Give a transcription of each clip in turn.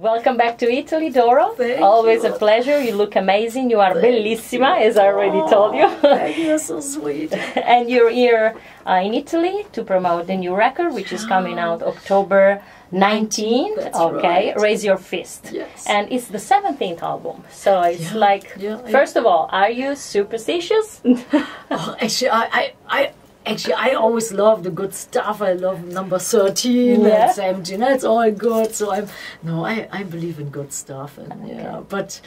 Welcome back to Italy, Doro. Always a pleasure. You look amazing. You are bellissima, as I already told you. Thank you, so sweet. And you're here in Italy to promote the new record, which is coming out October 19th. That's okay, right. Raise Your Fist. Yes. And it's the 17th album. So it's first of all, are you superstitious? Oh, actually, I always love the good stuff. I love number 13 and 17. That's all good. So I believe in good stuff. And but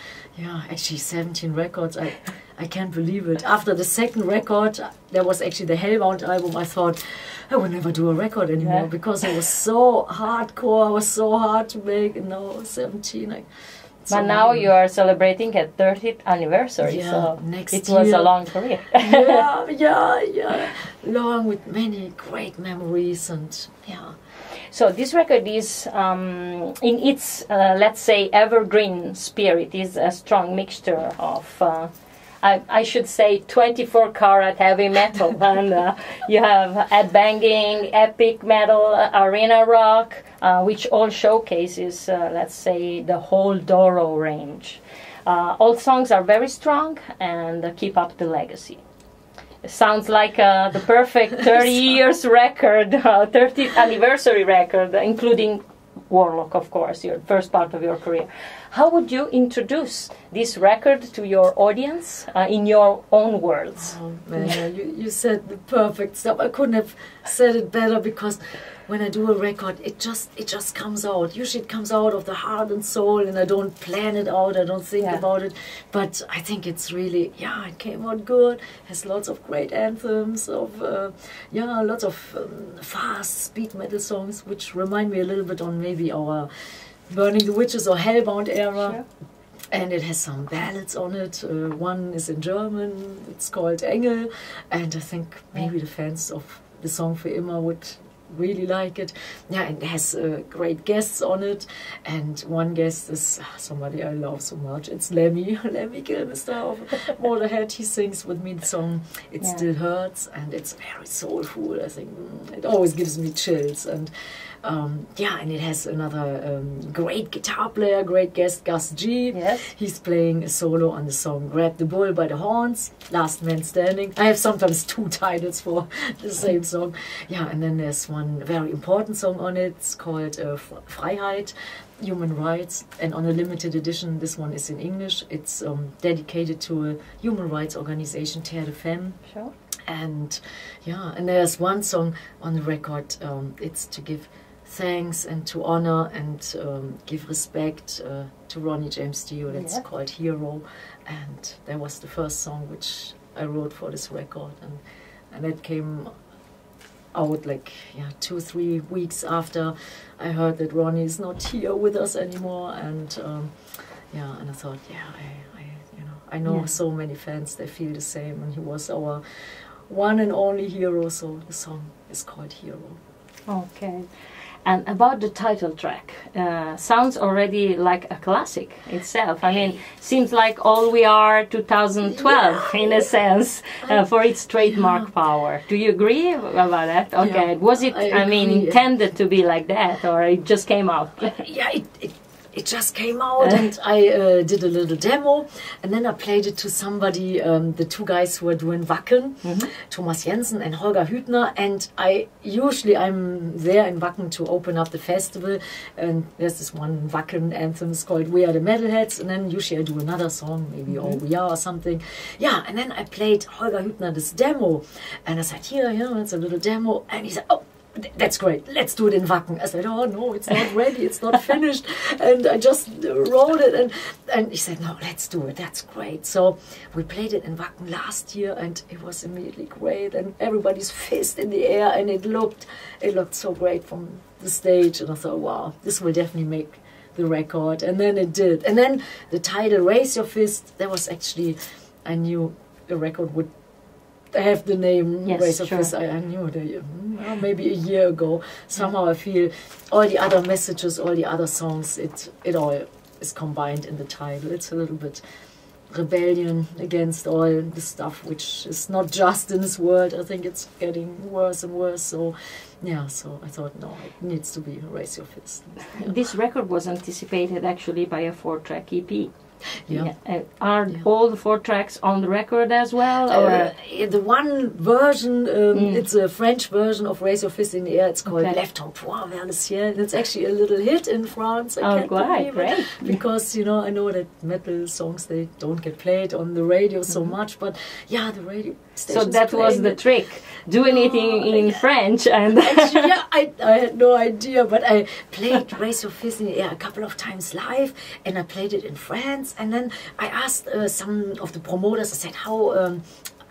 actually 17 records. I can't believe it. After the second record, there was actually the Hellbound album. I thought I would never do a record anymore because it was so hardcore. It was so hard to make. And now 17. But now you are celebrating a 30th anniversary, so next it was a long career. yeah. Long with many great memories and So this record is, in its, let's say, evergreen spirit, is a strong mixture of, I should say, 24-karat heavy metal, and you have headbanging, epic metal, arena rock, which all showcases, let's say, the whole Doro range. All songs are very strong and keep up the legacy. It sounds like the perfect 30 years record, 30th anniversary record, including Warlock, of course, your first part of your career. How would you introduce this record to your audience in your own words? Oh man, you said the perfect stuff. I couldn't have said it better, because when I do a record, it just comes out. Usually it comes out of the heart and soul, and I don't plan it out, I don't think about it. But I think it's really, it came out good. Has lots of great anthems, lots of fast speed metal songs, which remind me a little bit on maybe our Burning the Witches or Hellbound era. Sure. And it has some ballads on it. One is in German, it's called Engel, and I think maybe the fans of the song Für Immer would really like it. And it has great guests on it, and one guest is somebody I love so much. It's Lemmy Kilmister of Motorhead. He sings with me the song It Still Hurts, and it's very soulful. I think it always gives me chills. And and it has another great guitar player, great guest, Gus G. Yes. He's playing a solo on the song Grab the Bull by the Horns, Last Man Standing. I have sometimes two titles for the same song. And then there's one very important song on it. It's called Freiheit, Human Rights, and on a limited edition, this one is in English. It's dedicated to a human rights organization, Terre de Femme. Sure. And and there's one song on the record. It's to give thanks and to honor and give respect to Ronnie James Dio. That's called Hero, and that was the first song which I wrote for this record, and that came out like 2-3 weeks after I heard that Ronnie is not here with us anymore, and and I thought I know so many fans, they feel the same, and he was our one and only hero, so the song is called Hero. Okay. And about the title track, sounds already like a classic itself. I mean, seems like All We Are 2012 in a sense, for its trademark power. Do you agree about that? Okay. Was it, I mean, intended to be like that, or it just came out? It just came out, and I did a little demo, and then I played it to somebody, the two guys who are doing Wacken, Thomas Jensen and Holger Hübner, and I'm there in Wacken to open up the festival, and there's this one Wacken anthem called We Are the Metalheads, and then usually I do another song, maybe All We Are or something. And then I played Holger Hübner this demo, and I said, it's a little demo, and he said, oh, that's great, let's do it in Wacken. I said, oh no, it's not ready, it's not finished, and I just wrote it, and he said, no, let's do it, that's great. So we played it in Wacken last year, and it was immediately great, and everybody's fist in the air, and it looked so great from the stage, and I thought, wow, this will definitely make the record, and then it did. And then the title Raise Your Fist, that was actually, I knew the record would have the name Raise Your Fist. I knew that maybe a year ago. Somehow I feel all the other messages, all the other songs, it all is combined in the title. It's a little bit rebellion against all the stuff which is not just in this world. I think it's getting worse and worse. So, yeah, so I thought, no, it needs to be Raise Your Fist. Yeah. This record was anticipated actually by a 4-track EP. Yeah. Are all the 4 tracks on the record as well? Or? The one version, it's a French version of Raise Your Fist in the Air. It's called Left en Pointe vers le ciel. And it's actually a little hit in France. I can't believe it. Because, you know, I know that metal songs, they don't get played on the radio so much. But, yeah, the radio stations. So that was the trick, doing it in French. And actually, yeah, I had no idea. But I played Raise Your Fist in the Air a couple of times live. And I played it in France. And then I asked some of the promoters, I said, how,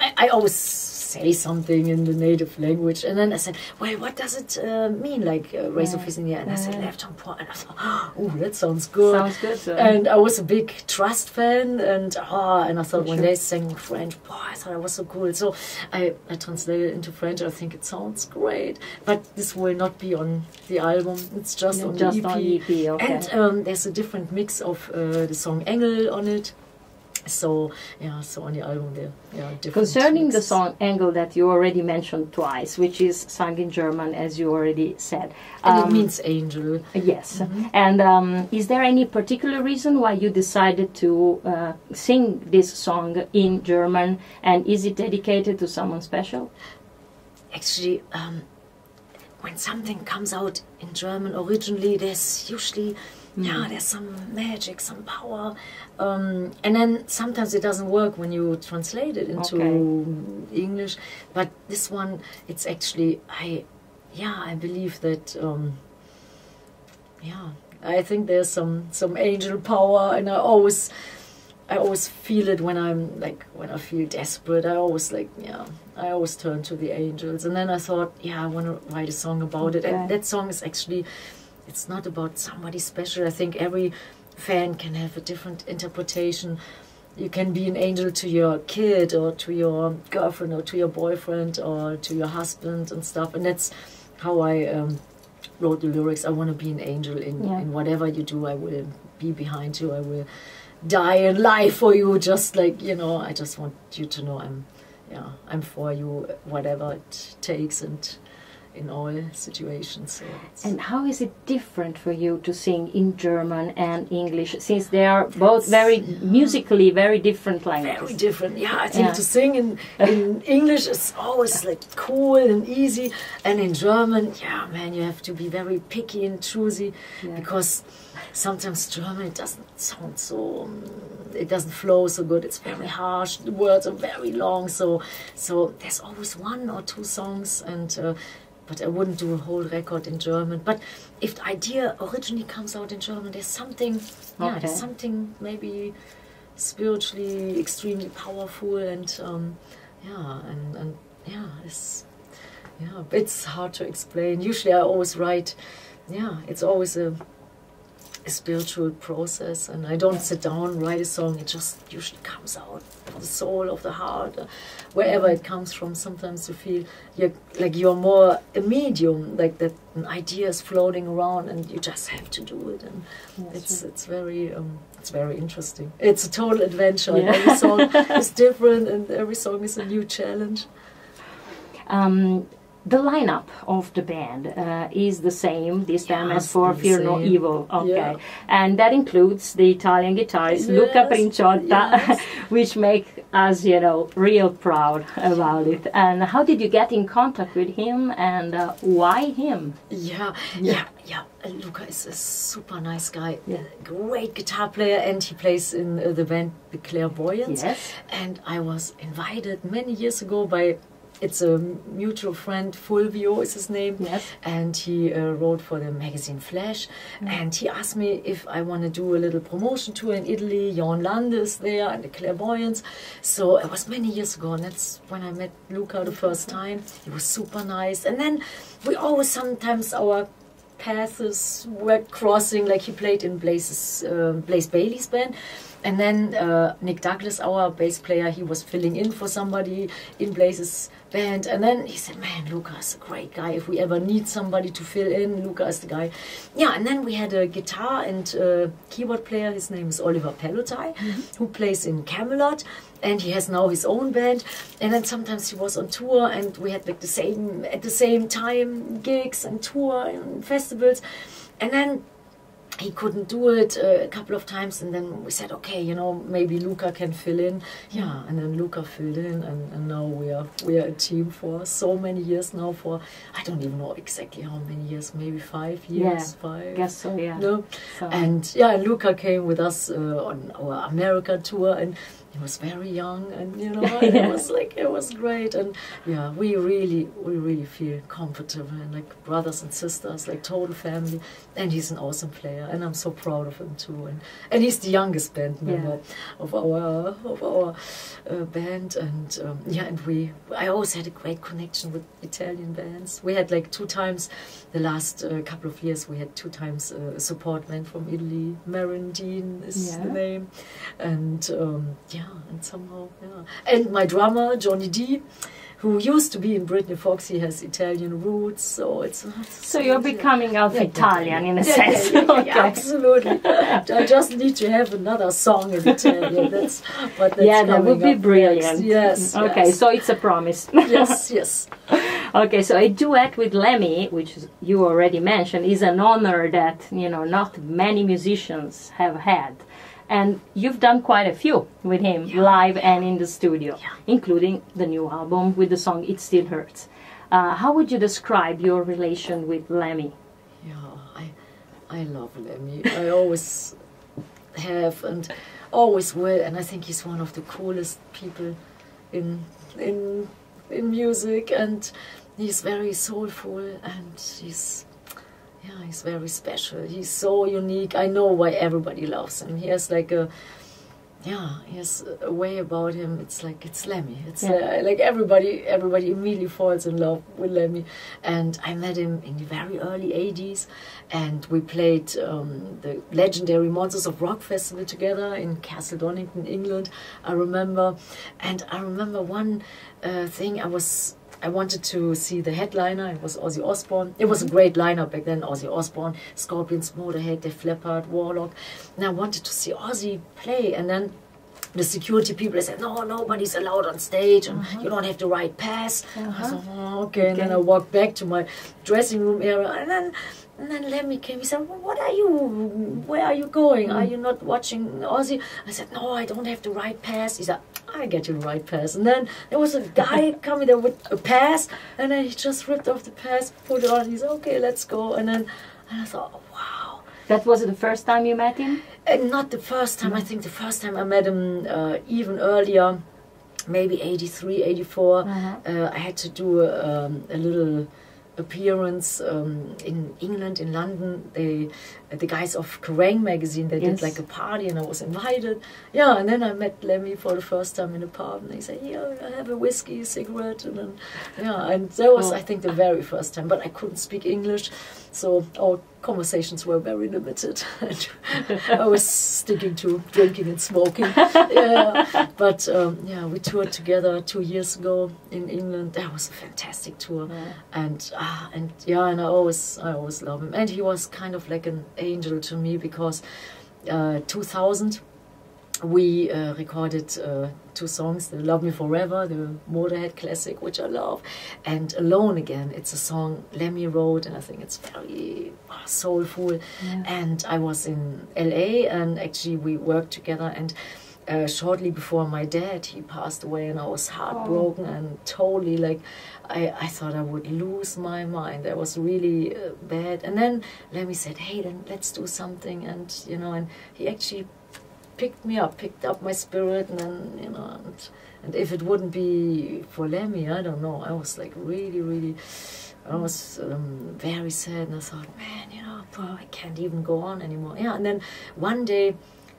I always say something in the native language, and then I said, well, what does it mean, like Raise Your Fist in the Air? And I said, Left en Pointe, and I thought, oh, that sounds good. Sounds good. So. And I was a big Trust fan, and I thought when they sang French, I thought it was so cool. So I translated it into French. I think it sounds great, but this will not be on the album. It's just on the EP. On EP, okay. And there's a different mix of the song Engel on it. So, yeah, so on the album there, yeah, different Concerning mixes. the song Engel that you already mentioned twice, which is sung in German, as you already said. And it means angel. Yes. And is there any particular reason why you decided to sing this song in German? And is it dedicated to someone special? Actually, when something comes out in German originally, there's usually... Yeah, there's some magic, some power, and then sometimes it doesn't work when you translate it into English. But this one, it's actually, I believe that, I think there's some angel power, and I always feel it when when I feel desperate. I always turn to the angels, and then I thought, I want to write a song about it, and that song is actually. It's not about somebody special. I think every fan can have a different interpretation. You can be an angel to your kid or to your girlfriend or to your boyfriend or to your husband and stuff. And that's how I wrote the lyrics. I want to be an angel in whatever you do. I will be behind you. I will die and lie for you. Just like, I just want you to know I'm for you, whatever it takes, and in all situations. So and how is it different for you to sing in German and English, since they are both very musically very different languages? Very different, I think to sing in English is always like cool and easy, and in German, man, you have to be very picky and choosy, because sometimes German, it doesn't sound so, it doesn't flow so good, it's very harsh, the words are very long, so there's always 1 or 2 songs, and but I wouldn't do a whole record in German. But if the idea originally comes out in German, there's something, there's something maybe spiritually extremely powerful, and it's hard to explain. Usually I always write, it's always a spiritual process, and I don't sit down and write a song. It just usually comes out of the soul, of the heart, wherever it comes from. Sometimes you feel you're more a medium, like that an idea is floating around and you just have to do it, and it's very interesting. It's a total adventure. And every song is different, and every song is a new challenge. The lineup of the band is the same this time as for Fear No Evil. Okay, and that includes the Italian guitarist Luca Princiotta, which make us, real proud about it. And how did you get in contact with him, and why him? Luca is a super nice guy, great guitar player, and he plays in the band The Clairvoyants. Yes. And I was invited many years ago by. It's a mutual friend, Fulvio is his name, and he wrote for the magazine Flash, and he asked me if I want to do a little promotion tour in Italy. Jon Lande is there, and the Clairvoyants. So it was many years ago, and that's when I met Luca the first time. He was super nice, and then we always sometimes our paths were crossing, like he played in Blaze Bailey's band. And then Nick Douglas, our bass player, he was filling in for somebody in Blaze's band. And then he said, man, Luca is a great guy. If we ever need somebody to fill in, Luca is the guy. Yeah, and then we had a guitar and keyboard player. His name is Oliver Pellotai, who plays in Camelot. And he has now his own band. And then sometimes he was on tour, and we had like at the same time gigs and tour and festivals. And then he couldn't do it a couple of times, and then we said, okay, you know, maybe Luca can fill in. Yeah, and then Luca filled in, and now we are a team for so many years now. For I don't even know exactly how many years, maybe 5 years. Yeah, I guess so. Yeah. No? So. And yeah, Luca came with us on our America tour, and he was very young, and you know, it was great. And yeah, we really feel comfortable and like brothers and sisters, like total family. And he's an awesome player, and I'm so proud of him too. And he's the youngest band member of our band. And and I always had a great connection with Italian bands. We had like 2 times the last couple of years. We had 2 times a support band from Italy. Marindine is the name, and and somehow, and my drummer Johnny D, who used to be in Britney Fox, he has Italian roots, so it's so you're becoming half Italian in a sense. Okay. Yeah, absolutely. I just need to have another song in Italian. That's that would be brilliant. Yes. Okay, so it's a promise. Yes. Okay, so a duet with Lemmy, which you already mentioned, is an honor that not many musicians have had. And you've done quite a few with him, live and in the studio, including the new album with the song It Still Hurts. How would you describe your relation with Lemmy? Yeah, I love Lemmy. I always have and always will, and I think he's one of the coolest people in music, and he's very soulful, and he's very special. He's so unique. I know why everybody loves him. He has like he has a way about him. It's like, it's Lemmy. It's like everybody immediately falls in love with Lemmy. And I met him in the very early 80s, and we played the legendary Monsters of Rock festival together in Castle Donington, England, I remember. And I remember one thing, I wanted to see the headliner. It was Ozzy Osbourne. It was a great lineup back then. Ozzy Osbourne, Scorpions, Motorhead, Def Leppard, Warlock. And I wanted to see Ozzy play. And then the security people said, no, nobody's allowed on stage, and you don't have the right pass. I thought, okay. And then I walked back to my dressing room area, and then Lemmy came. He said, well, what are you? Where are you going? Are you not watching Ozzy? I said, no, I don't have the right pass. He said, I get you the right pass. And then there was a guy coming there with a pass, and then he just ripped off the pass, put it on. He said, okay, let's go. And I thought, oh, wow. That was the first time you met him? Not the first time. I think the first time I met him even earlier, maybe 83, 84. I had to do a little appearance in England, in London. The guys of Kerrang magazine, they did like a party, and I was invited. Yeah, and then I met Lemmy for the first time in a pub, and they said, yeah, I have a whiskey, a cigarette, and then, and that was, I think, the very first time. But I couldn't speak English, so our conversations were very limited. I was sticking to drinking and smoking. But we toured together 2 years ago in England. That was a fantastic tour, and I always love him. And he was kind of like an angel to me, because 2000 we recorded 2 songs, the Love Me Forever, the Motorhead classic, which I love, and Alone Again. It's a song Lemmy wrote, and I think it's very soulful. And I was in LA, and actually we worked together, and shortly before my dad, he passed away, and I was heartbroken and totally like, I thought I would lose my mind. That was really bad. And then Lemmy said, hey, then let's do something, and and he actually picked up my spirit, and then and if it wouldn't be for Lemmy, I don't know, I was like really I was very sad, and I thought, man, I can't even go on anymore. And then one day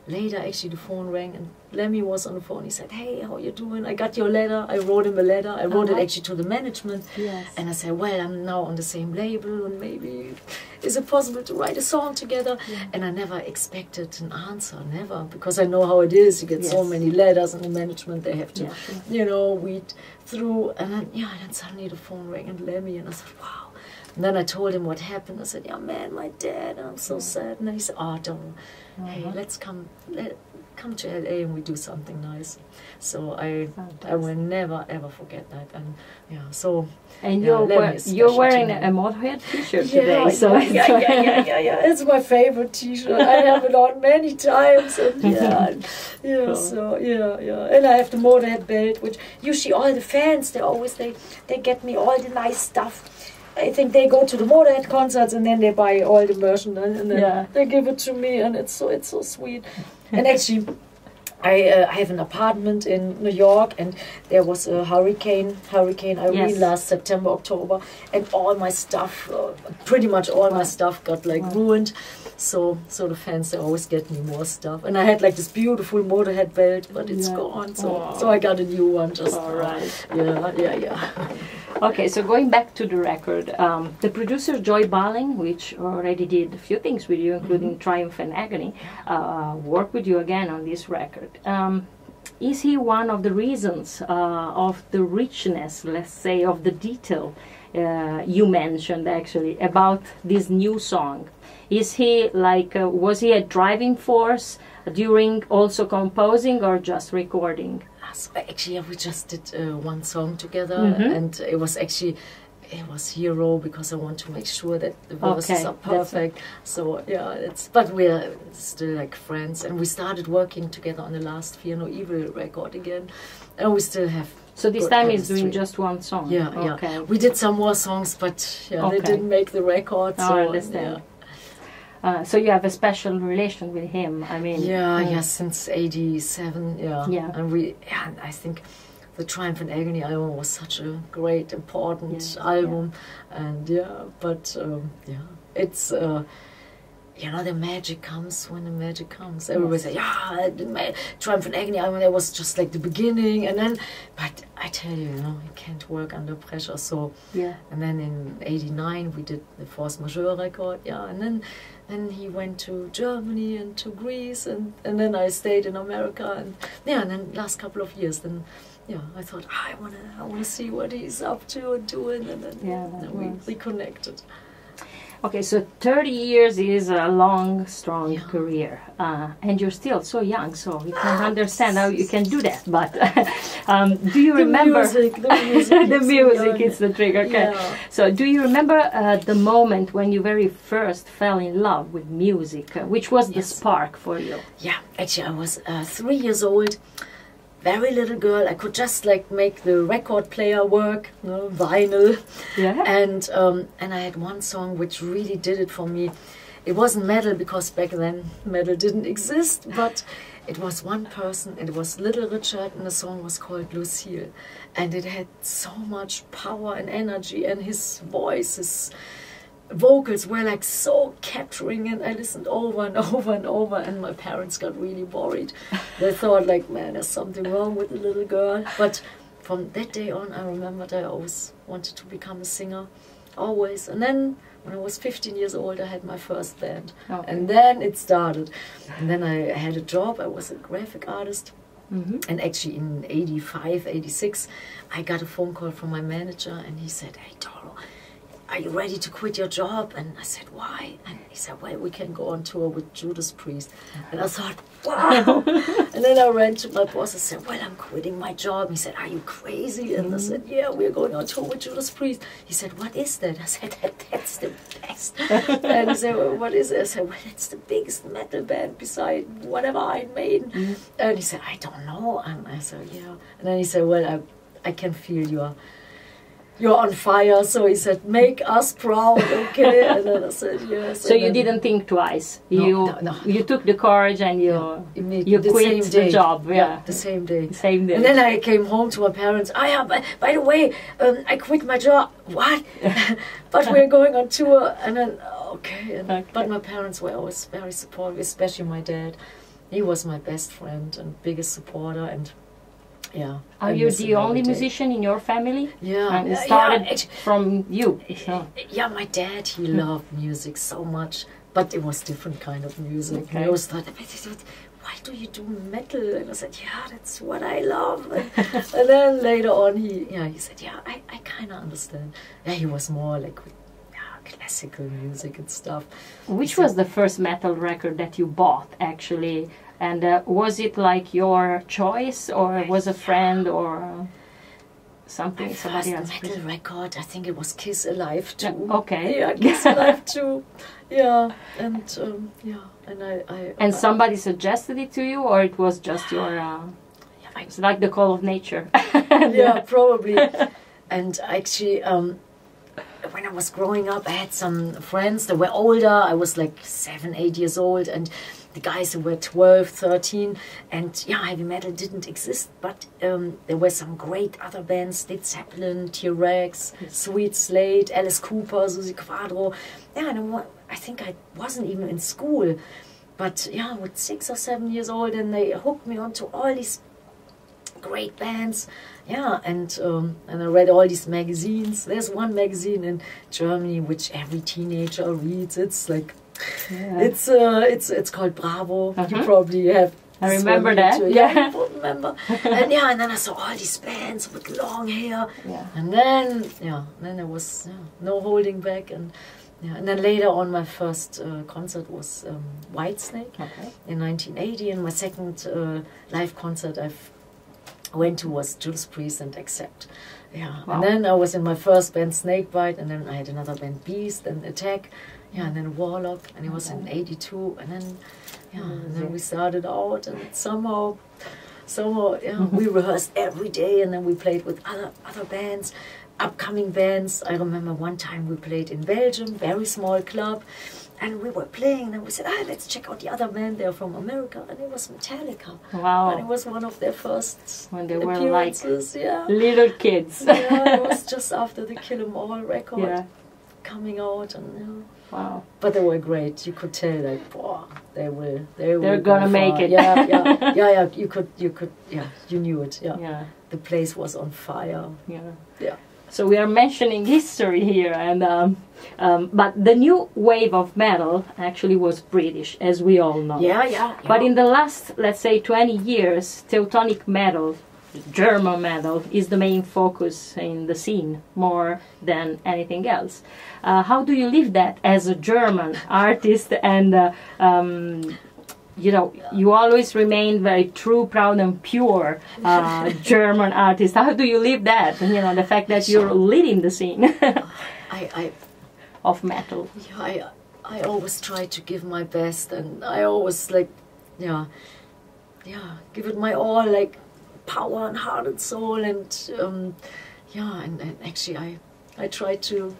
later, actually, the phone rang and Lemmy was on the phone. He said, "Hey, how you doing? I got your letter." I wrote him a letter. I wrote it actually to the management. Yes. And I said, "Well, I'm now on the same label, and maybe is it possible to write a song together?" Yeah. And I never expected an answer, never, because I know how it is. You get so many letters, and the management, they have to, you know, weed through. And then, and then suddenly the phone rang and Lemmy, and I said, "Wow." And then I told him what happened. I said, "Yeah, man, my dad, I'm so sad." And then he said, "Oh, Doro, hey, let's come to LA and we do something nice." So I will never ever forget that. And so. And you're wearing a Motorhead T-shirt today, so yeah. It's my favorite T-shirt. I have it on many times, and and I have the Motorhead belt, which usually all the fans they get me all the nice stuff. I think they go to the Motorhead concerts and then they buy all the merchandise and then they give it to me, and it's so sweet. And actually, I have an apartment in New York, and there was a Hurricane Irene last September, October, and all my stuff, pretty much all my stuff got like ruined. So the fans, they always get me more stuff. And I had like this beautiful Motorhead belt, but it's gone. So I got a new one just all right. Yeah. Okay, so going back to the record, the producer Joy Balling, which already did a few things with you, including Triumph and Agony, worked with you again on this record. Is he one of the reasons of the richness, let's say, of the detail you mentioned actually about this new song? Is he like, was he a driving force during also composing or just recording? So actually, we just did one song together, and it was Hero, because I want to make sure that the verses are perfect. So but we're still like friends, and we started working together on the last Fear No Evil record again, and we still have. So this time he's doing just one song. Yeah. We did some more songs, but they didn't make the record. So I understand. So you have a special relation with him. I mean, since '87. And I think the Triumph and Agony album was such a great, important album, and it's the magic comes when the magic comes. Everybody say, the Triumph and Agony album, that was just like the beginning, and then, but I tell you, you can't work under pressure. So and then in '89 we did the Force Majeure record, and then he went to Germany and to Greece, and then I stayed in America, and then last couple of years, then I thought I wanna see what he's up to and doing, and then we reconnected. Okay, so 30 years is a long, strong career, and you're still so young, so we can understand how you can do that. But do you remember the music? It's the trigger. Okay. Yeah. So, do you remember the moment when you very first fell in love with music? Which was the spark for you? Yeah, actually, I was 3 years old. Very little girl. I could just like make the record player work, vinyl, and I had one song which really did it for me. It wasn't metal, because back then metal didn't exist, but it was one person, and it was Little Richard, and the song was called Lucille, and it had so much power and energy, and his voice, his vocals were like so capturing, and I listened over and over and over, and my parents got really worried. They thought like, man, there's something wrong with the little girl. But from that day on, I remembered I always wanted to become a singer, always. And then when I was 15 years old, I had my first band, and then it started. And then I had a job. I was a graphic artist. And actually in '85, '86, I got a phone call from my manager, and he said, "Hey, Doro, are you ready to quit your job?" And I said, "Why?" And he said, "Well, we can go on tour with Judas Priest." And I thought, wow. And then I ran to my boss and said, "Well, I'm quitting my job." He said, "Are you crazy?" And I said, "Yeah, we're going on tour with Judas Priest." He said, "What is that?" I said, "That's the best." And he said, "Well, what is it?" I said, "Well, it's the biggest metal band beside whatever Iron Maiden." And he said, "I don't know." And I said, "Yeah." And then he said, "Well, I can feel you're on fire." So he said, "Make us proud, okay?" And then I said, "Yes." So you didn't think twice. No. You took the courage and you quit the job. The same day. Same day. And then I came home to my parents. By the way, I quit my job. What? But we're going on tour. And then okay. But my parents were always very supportive, especially my dad. he was my best friend and biggest supporter, and yeah. Are you the only musician in your family? Yeah. And it started from you. So. Yeah, my dad, he loved music so much, but it was different kind of music. Okay. He always thought, why do you do metal? And I said, yeah, that's what I love. And then later on, he said, yeah, I kind of understand. Yeah, he was more like classical music and stuff. Which was the first metal record that you bought, actually? And was it like your choice, or was a friend, or something? Somebody else? Metal record, I think it was Kiss Alive 2. Okay. Yeah, Kiss Alive 2. Yeah, and and And somebody suggested it to you, or it was just your? It's like the call of nature. Yeah, probably. And actually, when I was growing up, I had some friends that were older. I was like 7, 8 years old, and the guys who were 12, 13, and heavy metal didn't exist, but there were some great other bands, Led Zeppelin, T-Rex, Sweet Slade, Alice Cooper, Susi Quadro. Yeah, and I think I wasn't even in school, but with 6 or 7 years old, and they hooked me onto all these great bands. Yeah, and I read all these magazines. There's one magazine in Germany which every teenager reads. It's like, it's called Bravo. You probably have. I remember that. Yeah, you remember. And and then I saw all these bands with long hair. Yeah. And then there was no holding back. And then later on, my first concert was Whitesnake in 1980, and my second live concert I went to was Judas Priest and Accept. Yeah. Wow. And then I was in my first band, Snakebite, and then I had another band, Beast, and Attack. Yeah, and then Warlock, and it was in 82, and then and then we started out, and somehow we rehearsed every day, and then we played with other bands, upcoming bands. I remember one time we played in Belgium, very small club, and we were playing, and we said, let's check out the other band. They're from America, and it was Metallica. Wow! And it was one of their first when they were like yeah. little kids. Yeah, it was just after the Kill 'Em All record coming out, and wow! But they were great. You could tell, like, they're gonna make it. Yeah. You knew it. Yeah. The place was on fire. Yeah. So we are mentioning history here, and but the new wave of metal actually was British, as we all know. Yeah. But in the last, let's say, 20 years, Teutonic metal, German metal, is the main focus in the scene more than anything else. How do you live that as a German artist? And you always remain very true, proud, and pure German artist. How do you live that? The fact that you're leading the scene of metal. Yeah, I always try to give my best, and I always give it my all, like power and heart and soul, and and actually I try to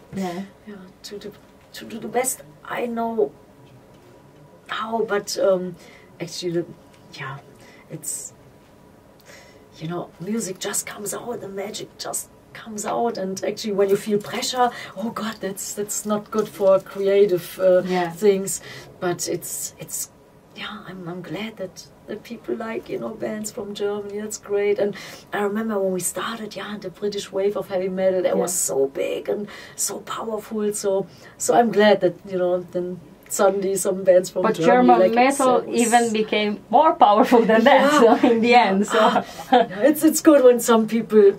to do the best I know how, but actually it's music just comes out, the magic just comes out, and actually when you feel pressure, oh God, that's not good for creative things, but it's I'm glad that people like bands from Germany. That's great. And I remember when we started the British wave of heavy metal, that was so big and so powerful, so I'm glad that then suddenly some bands from Germany, German like metal even became more powerful than that. So in the end, it's good when some people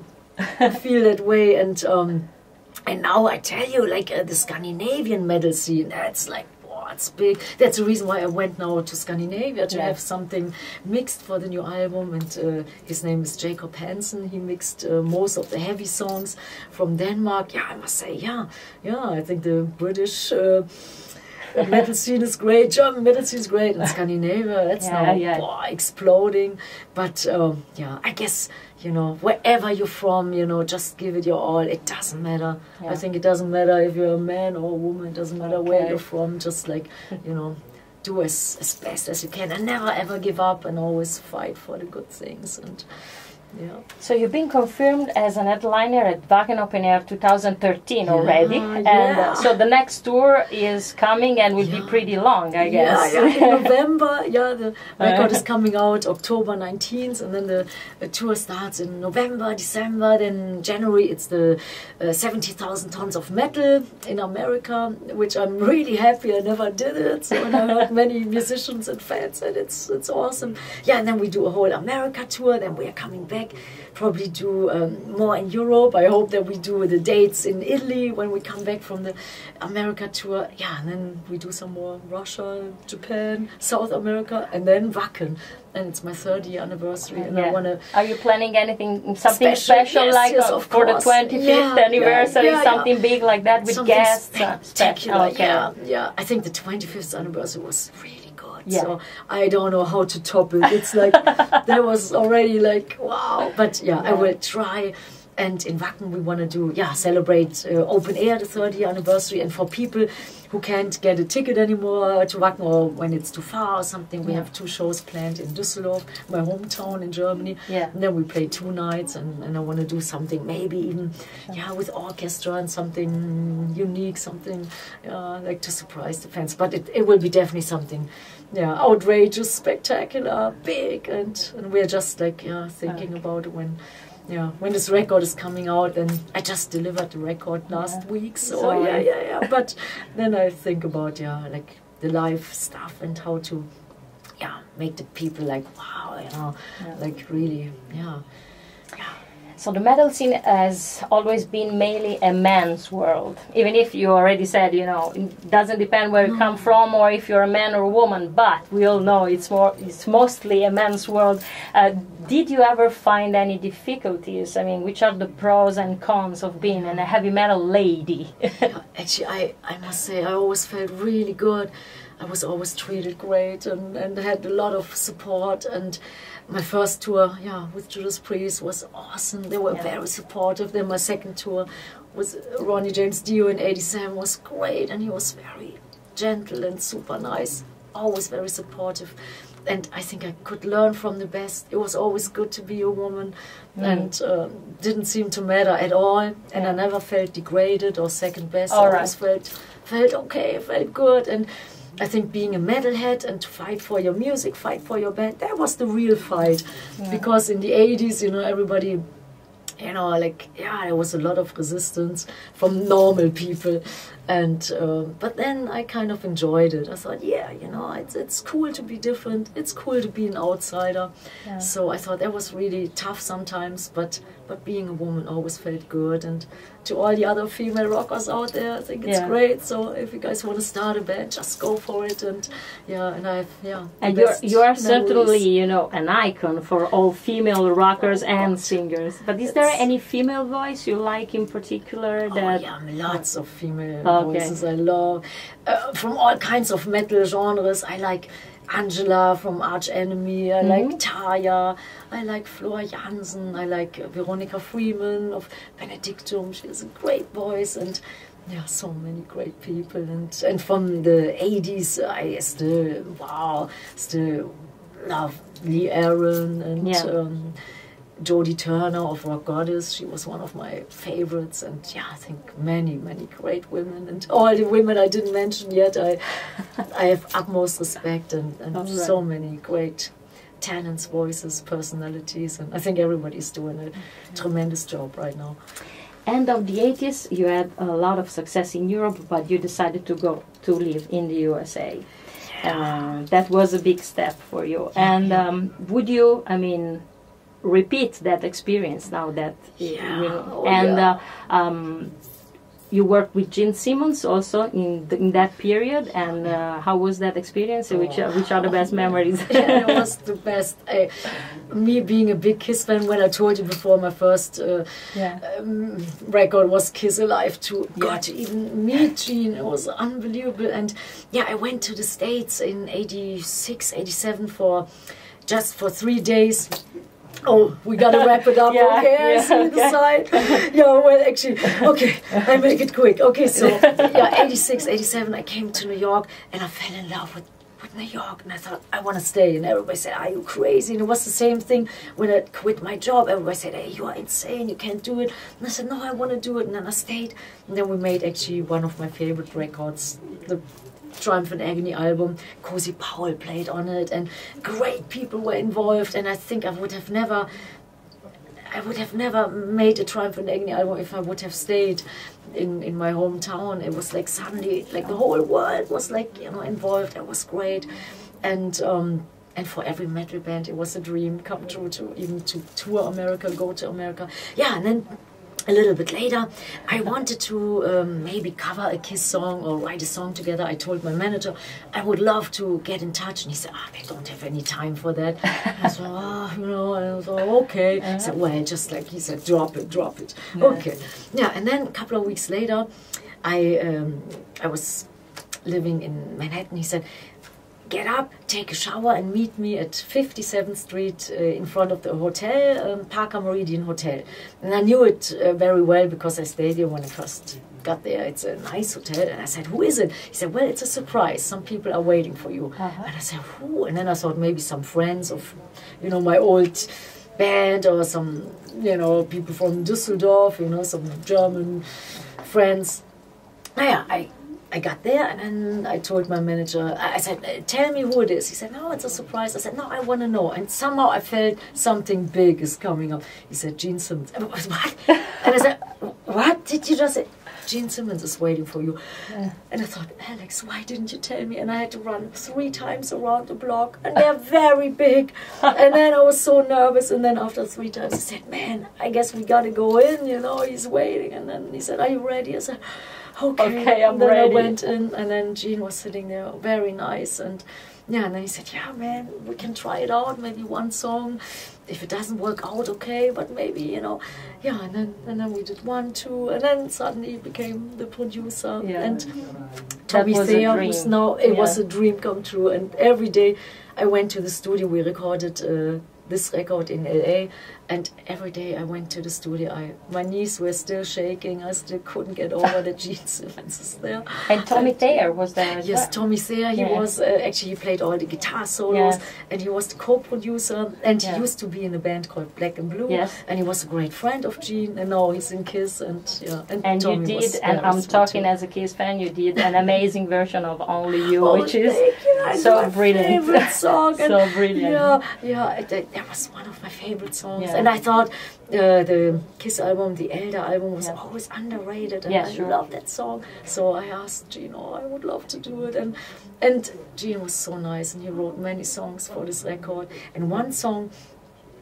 feel that way, and now I tell you, like the Scandinavian metal scene, that's like, it's big. That's the reason why I went now to Scandinavia, to have something mixed for the new album. And his name is Jacob Hansen. He mixed most of the heavy songs from Denmark. Yeah, I must say, I think the British metal scene is great. German metal scene is great. And Scandinavia, that's now exploding. But I guess, wherever you're from, just give it your all. It doesn't matter. I think it doesn't matter if you're a man or a woman. It doesn't matter where you're from. Just like, do as best as you can, and never ever give up, and always fight for the good things. And Yeah. So you've been confirmed as an headliner at Wacken Open Air 2013 already, and so the next tour is coming and will be pretty long, I guess. In November. The record is coming out October 19th, and then the tour starts in November, December. Then January it's the 70,000 tons of metal in America, which I'm really happy I never did it. So when I heard many musicians and fans, and it's awesome. And then we do a whole America tour. Then we are coming back. Probably do more in Europe. I hope that we do the dates in Italy when we come back from the America tour. And then we do some more Russia, Japan, South America, and then Wacken. And it's my 30th anniversary, and I want to. Are you planning anything, something special like for the 25th anniversary, something big like that with something guests? Spectacular. I think the 25th anniversary was really good. So I don't know how to top it. It's like there was already like wow, but I will try. And in Wacken we want to do celebrate open air the 30th anniversary, and for people who can't get a ticket anymore to Wacken, or when it's too far or something, we have 2 shows planned in Düsseldorf, my hometown in Germany. And then we play 2 nights, and I want to do something maybe even with orchestra and something unique, something like to surprise the fans. But it will be definitely something outrageous, spectacular, big, and we're just like thinking about it when this record is coming out. And I just delivered the record last week, so but then I think about like the live stuff and how to make the people like wow, like really So the metal scene has always been mainly a man's world, even if you already said, it doesn't depend where you come from or if you're a man or a woman, but we all know it's mostly a man's world. Did you ever find any difficulties? I mean, which are the pros and cons of being a heavy metal lady? Actually, I must say, I always felt really good. I was always treated great and had a lot of support. And my first tour, with Judas Priest was awesome. They were very supportive. Then my second tour with Ronnie James Dio in '87 was great, and he was very gentle and super nice, always very supportive. And I think I could learn from the best. It was always good to be a woman, and didn't seem to matter at all. And I never felt degraded or second best. I always felt okay, felt good. And I think being a metalhead and to fight for your music, fight for your band, that was the real fight. Because in the 80s, everybody, there was a lot of resistance from normal people. And but then I kind of enjoyed it. I thought, it's cool to be different. It's cool to be an outsider. So I thought that was really tough sometimes, but being a woman always felt good. And to all the other female rockers out there, I think it's great. So if you guys want to start a band, just go for it. And and you are certainly an icon for all female rockers and singers. But is there any female voice you like in particular? Lots of female voices I love from all kinds of metal genres. I like Angela from Arch Enemy, I like Taya, I like Flora Jansen, I like Veronica Freeman of Benedictum. She has a great voice, and so many great people. And from the 80s, I still love Lee Aaron and Jodie Turner of Rock Goddess. She was one of my favorites, and I think many great women, and all the women I didn't mention yet, I have utmost respect, and so many great talents, voices, personalities, and I think everybody's doing a tremendous job right now. End of the 80s, you had a lot of success in Europe, but you decided to go to live in the USA. That was a big step for you. And would you, repeat that experience now that you worked with Gene Simmons also in that period, and how was that experience? Which are the best memories? It was the best. Me being a big Kiss fan, when I told you before, my first record was Kiss Alive too. God, to even meet Gene, it was unbelievable. And I went to the States in '86, '87 for 3 days. Oh, we gotta wrap it up. I see the side. Well, actually, okay, I make it quick. Okay, so 86, 87, I came to New York, and I fell in love with New York. And I thought, I want to stay. And everybody said, are you crazy? And it was the same thing when I quit my job. Everybody said, hey, you are insane, you can't do it. And I said, no, I want to do it. And then I stayed. And then we made actually one of my favorite records, the Triumph and Agony album. Cozy Powell played on it, and great people were involved. And I think I would have never made a Triumph and Agony album if I would have stayed in my hometown. It was like suddenly, like the whole world was like, you know, involved. It was great. And for every metal band, it was a dream come true to even to tour America, go to America. Yeah, and then a little bit later, I wanted to maybe cover a Kiss song or write a song together. I told my manager I would love to get in touch, and he said, "Ah, they don't have any time for that." I said, "Oh, you know," and I was like, "Okay." He said, "Well, just like," he said, drop it. Yeah. Okay, yeah. And then a couple of weeks later, I was living in Manhattan. He said, "Get up, take a shower, and meet me at 57th Street in front of the hotel, Parker Meridian Hotel." And I knew it very well because I stayed there when I first got there. It's a nice hotel. And I said, "Who is it?" He said, "Well, it's a surprise. Some people are waiting for you." And I said, "Who?" And then I thought maybe some friends of, you know, my old band, or some, you know, people from Düsseldorf, you know, some German friends. Yeah, I got there, and then I told my manager, I said, "Tell me who it is." He said, "No, it's a surprise." I said, "No, I want to know." And somehow I felt something big is coming up. He said, "Gene Simmons." I was, "What?" And I said, "What did you just say?" "Gene Simmons is waiting for you." Yeah. And I thought, "Alex, why didn't you tell me?" And I had to run 3 times around the block, and they're very big. And then I was so nervous, and then after 3 times he said, "Man, I guess we got to go in, you know, he's waiting." And then he said, "Are you ready?" I said, Okay, I'm ready. I went in, and then Gene was sitting there, very nice, and yeah, and then he said, "Yeah, man, we can try it out, maybe one song. If it doesn't work out, okay, but maybe, you know." Yeah, and then we did 1, 2, and then suddenly he became the producer. Yeah. And Tommy Thayer was now, it was a dream come true, and every day I went to the studio. We recorded this record in LA, and every day I went to the studio, my knees were still shaking. I still couldn't get over that Gene Simmons is there. And Tommy Thayer was there as well? Yes, Tommy Thayer, he was, actually he played all the guitar solos, and he was the co-producer, and he used to be in a band called Black and Blue, and he was a great friend of Gene, and now he's in Kiss, and and Tommy you did, and I'm talking as a Kiss fan, you did an amazing version of Only You, which is so brilliant. Favorite song. So brilliant. Yeah, that was one of my favorite songs. And I thought the Kiss album, the Elder album, was always underrated, and I love that song. So I asked Gene, I would love to do it, and Gene was so nice, and he wrote many songs for this record. And one song,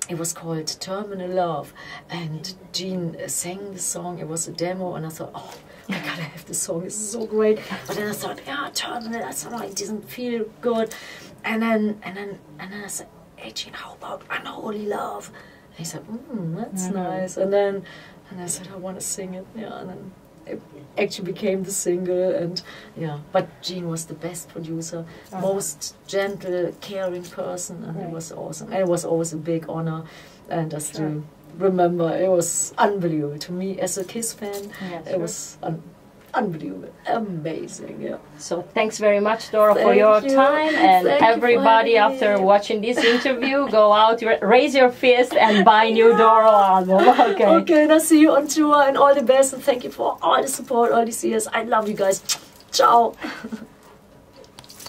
it was called Terminal Love, and Gene sang the song. It was a demo, and I thought, oh, I gotta have this song, this is so great. But then I thought, Terminal, somehow it doesn't feel good. And then I said, "Hey Gene, how about Unholy Love?" And he said, "That's nice." And I said, "I want to sing it." Yeah, and then it actually became the single, and but Gene was the best producer, most gentle, caring person, and it was awesome. And it was always a big honor, and I still remember, it was unbelievable to me as a Kiss fan. It was unbelievable, amazing, So thanks very much, Doro, for your time, and everybody after watching this interview, go out, raise your fist, and buy new Doro album. Okay, and I'll see you on tour, and all the best, and thank you for all the support all these years. I love you guys. Ciao.